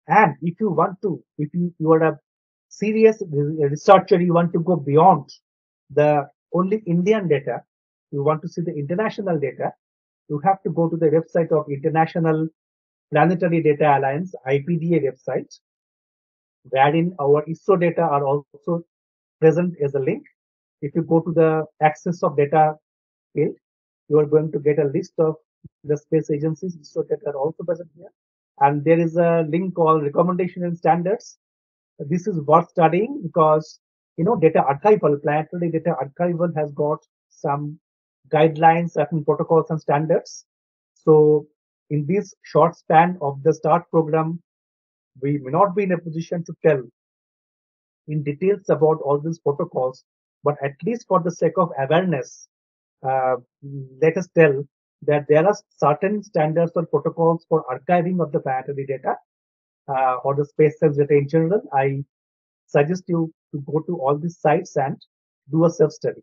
And if you want to, if you are a serious researcher, you want to go beyond the only Indian data, you want to see the international data, you have to go to the website of International Planetary Data Alliance (IPDA) website, wherein our ISRO data are also present as a link. If you go to the access of data field, you are going to get a list of the space agencies ISRO data are also present here. And there is a link called Recommendation and Standards. This is worth studying because data archival, planetary data archival has got some guidelines, certain protocols and standards. So in this short span of the START program, we may not be in a position to tell in details about all these protocols, but at least for the sake of awareness, uh, let us tell that there are certain standards or protocols for archiving of the planetary data or the space science data in general. I suggest you to go to all these sites and do a self-study.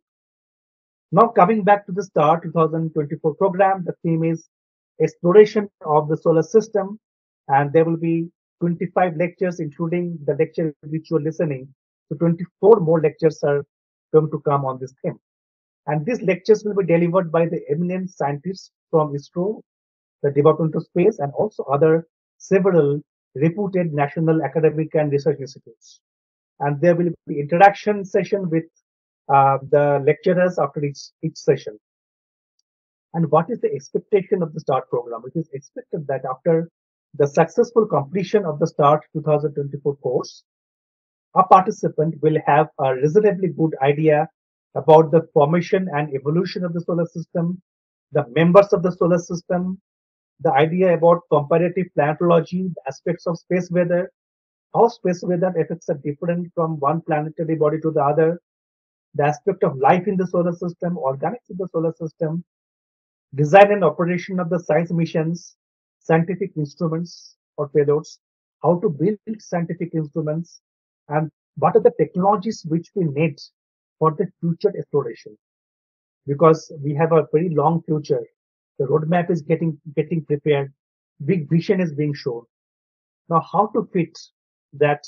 Now coming back to the STAR 2024 program, the theme is exploration of the solar system, and there will be 25 lectures, including the lecture which you're listening. So 24 more lectures are going to come on this theme. And these lectures will be delivered by the eminent scientists from ISRO, the Department of Space, and also other several reputed national academic and research institutes. And there will be interaction session with the lecturers after each session. And what is the expectation of the START program? It is expected that after the successful completion of the START 2024 course, a participant will have a reasonably good idea about the formation and evolution of the solar system, the members of the solar system, the idea about comparative planetology, the aspects of space weather, how space weather effects are different from one planetary body to the other, the aspect of life in the solar system, organics in the solar system, design and operation of the science missions, scientific instruments or payloads, how to build scientific instruments, and what are the technologies which we need for the future exploration. Because we have a very long future. The roadmap is getting prepared. Big vision is being shown. Now, how to fit that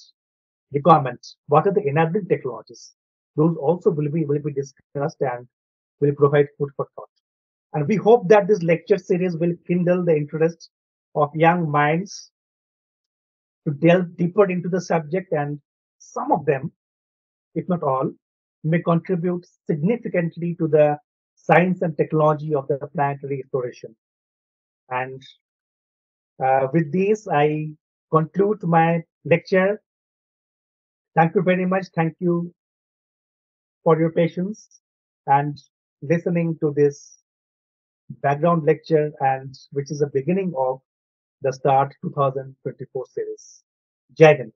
requirement? What are the enabling technologies? Those also will be discussed and will provide food for thought. And we hope that this lecture series will kindle the interest of young minds to delve deeper into the subject, and some of them, if not all, may contribute significantly to the science and technology of the planetary exploration. And with this, I conclude my lecture. Thank you very much. Thank you for your patience and listening to this background lecture, and which is the beginning of the START 2024 series. Jai Hind.